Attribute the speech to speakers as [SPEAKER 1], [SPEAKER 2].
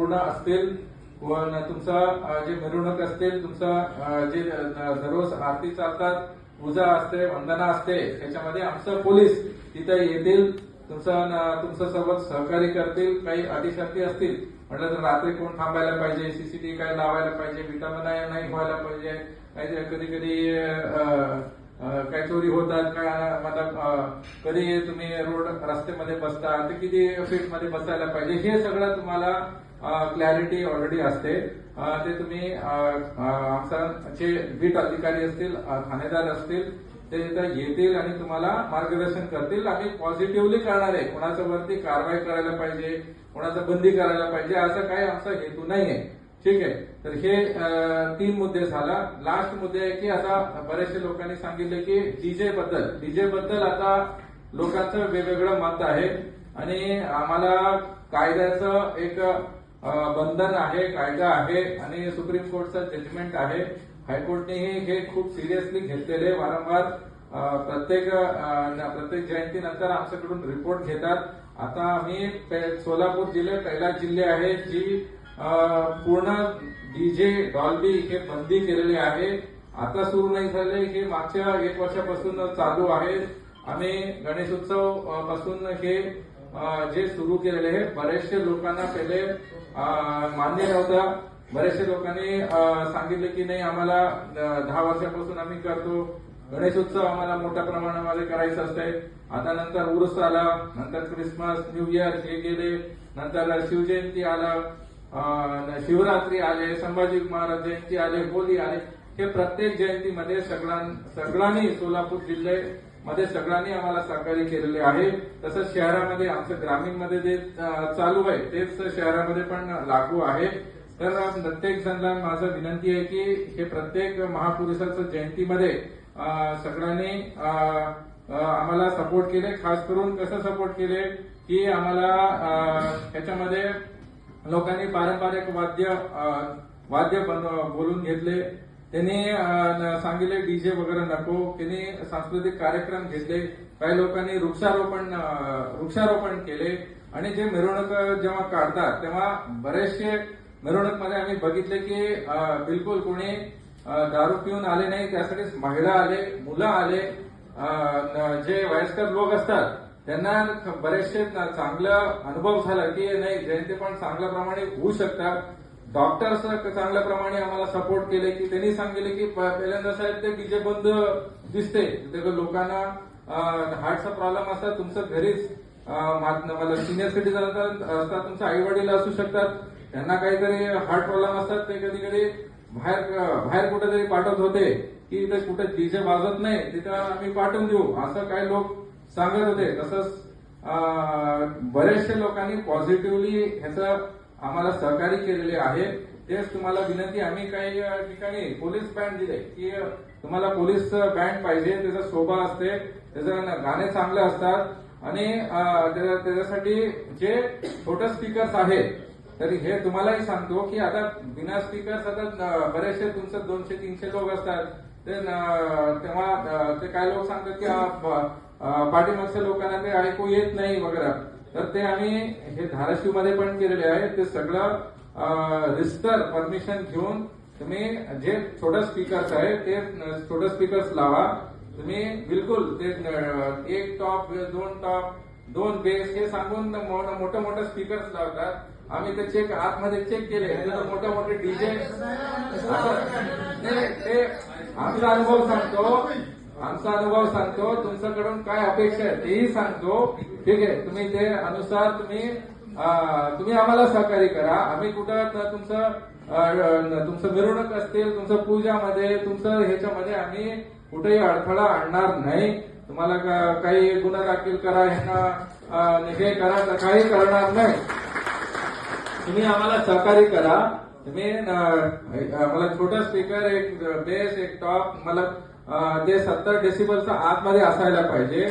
[SPEAKER 1] पूर्ण असतील, तुमचं जे मिरवणूक असतील, तुमचं जे दररोज आरती चालतात, पूजा असते, वंदना असते, त्याच्यामध्ये आमचं पोलीस तिथे येतील, तुमचं सोबत सहकार्य करतील. काही अटीशर्ती असतील म्हटलं तर रात्री कोण थांबायला पाहिजे, सीसीटीव्ही काय लावायला पाहिजे, विटामिन नाही व्हायला पाहिजे, काही कधी कधी काय चोरी होतात, काय मतलब कधी तुम्ही रोड रस्त्यामध्ये बसता तर किती फीट मध्ये बसायला पाहिजे, हे सगळं तुम्हाला क्लॅरिटी ऑलरेडी असते. ते तुम्ही आमचा जे बीट अधिकारी असतील, ठाणेदार असतील, ते इथं येतील आणि तुम्हाला मार्गदर्शन करतील. आम्ही पॉझिटिव्हली करणार आहे, कोणाच्या वरती कारवाई करायला पाहिजे, कोणाचा बंदी करायला पाहिजे, असं काही आमचा हेतू नाहीये. ठीक आहे. तर हे 3 मुद्दे झाला. लास्ट मुद्दे आहे की आता बरेचशे लोकांनी सांगितले की डीजे बद्दल आता लोकांचं वेगवेगळं मत आहे आणि आम्हाला कायद्याचं एक बंधन आहे, कायदा आहे आणि सुप्रीम कोर्टचं जजमेंट आहे. हायकोर्टनेही हे खूप सिरियसली घेतलेले, वारंवार प्रत्येक जयंतीनंतर आमच्याकडून रिपोर्ट घेतात. आता आम्ही सोलापूर जिल्हे पहिला जिल्हे आहे जी पूर्ण डीजे डॉल्बी हे बंदी केलेली आहे. आता सुरू नाही झाले, हे मागच्या 1 वर्षापासून चालू आहे. आम्ही गणेशोत्सव पासून हे जे सुरू केलेले आहे, बरेचशे लोकांना पहिले मान्य नव्हतं. बरेचशे लोकांनी सांगितले की नाही आम्हाला 10 वर्षापासून आम्ही करतो, गणेशोत्सव आम्हाला मोठ्या प्रमाणामध्ये करायचं असते. आता नंतर उरुस आला, नंतर क्रिसमस, न्यू इयर हे गेले, नंतर शिवजयंती आलं, शिवरात्री आले, संभाजी महाराज जयंती आले, होळी आले. हे प्रत्येक जयंतीमध्ये सगळ्यांनी सोलापूर जिल्ह्यामध्ये सगळ्यांनी आम्हाला सहकार्य केलेले आहे. तसंच शहरामध्ये आमचं ग्रामीणमध्ये जे चालू आहे तेच शहरामध्ये पण लागू आहे. तर प्रत्येक जणांना माझं विनंती आहे की हे प्रत्येक महापुरुषाचं जयंतीमध्ये सगळ्यांनी आम्हाला सपोर्ट केले. खास करून कसं सपोर्ट केले की आम्हाला ह्याच्यामध्ये लोकांनी पारंपरिक वाद्य बोलून घेतले. त्यांनी सांगितले डीजे वगैरे नको. त्यांनी सांस्कृतिक कार्यक्रम घेतले. काही लोकांनी वृक्षारोपण केले आणि जे मिरवणूक जेव्हा काढतात तेव्हा बरेचसे मिरवणूकमध्ये आम्ही बघितले की बिलकुल कोणी दारू पिऊन आले नाही. त्यासाठी महिला आले, मुलं आले, जे वयस्कर लोक असतात त्यांना बरेचसे चांगला अनुभव झाला की नाही जयंती पण चांगल्या प्रमाणे होऊ शकतात. डॉक्टर्स चांगल्या प्रमाणे आम्हाला सपोर्ट केले की त्यांनी सांगितले की पहिल्यांदा साहेब ते डीजे बंद दिसते, लोकांना हार्टचा प्रॉब्लेम असतात, तुमचं घरीच मला सिनियर सिटीजन असतात, तुमचे आई वडील असू शकतात, त्यांना काहीतरी हार्ट प्रॉब्लेम असतात, ते कधी कधी बाहेर कुठेतरी पाठवत होते की इथे कुठे डीजे वाजत नाही तिथं आम्ही पाठवून देऊ, असं काही लोक सांगत होते. तसंच बरेचशे लोकांनी पॉझिटिव्हली ह्याचं आम्हाला सहकार्य केलेले आहे. तेच तुम्हाला विनंती, आम्ही काही ठिकाणी पोलीस बँड दिले की तुम्हाला पोलीस बँड पाहिजे, त्याचा शोभा असते, त्याचं गाणे चांगले असतात आणि त्याच्यासाठी जे छोटे स्पीकर्स आहेत. तरी हे तुम्हालाही सांगतो की आता बिना स्पीकर्स आता बरेचसे तुमचं 200-300 लोक असतात तेव्हा ते काय लोक सांगतात की पाठीमागच्या लोकांना ते ऐकू येत नाही वगैरे. तर ते आम्ही हे धाराशिवमध्ये पण केलेले आहे. ते सगळं रिस्टर परमिशन घेऊन तुम्ही जे छोटे स्पीकर्स आहे ते छोटे स्पीकर्स लावा. तुम्ही बिलकुल ते 1 टॉप 2 टॉप 2 बेस हे सांगून मोठे स्पीकर्स लावतात. आम्ही ते आतमध्ये चेक केले, मोठे डीजे. ते आमचा अनुभव सांगतो, तुमच्याकडून काय अपेक्षा आहे तेही सांगतो. ठीक आहे, तुम्ही ते अनुसार तुम्ही आम्हाला सहकार्य करा. आम्ही कुठं तुमचं मिरवणूक असतील, तुमचं पूजामध्ये, तुमचं ह्याच्यामध्ये आम्ही कुठेही अडथळा आणणार नाही. तुम्हाला काही गुन्हा दाखल करा, हे करा, काही करणार नाही. तुम्ही आम्हाला सहकार्य करा. तुम्ही मला छोटा स्पीकर, एक बेस, एक टॉप, मला ते 70 डेसिबलचा आतमध्ये असायला पाहिजे.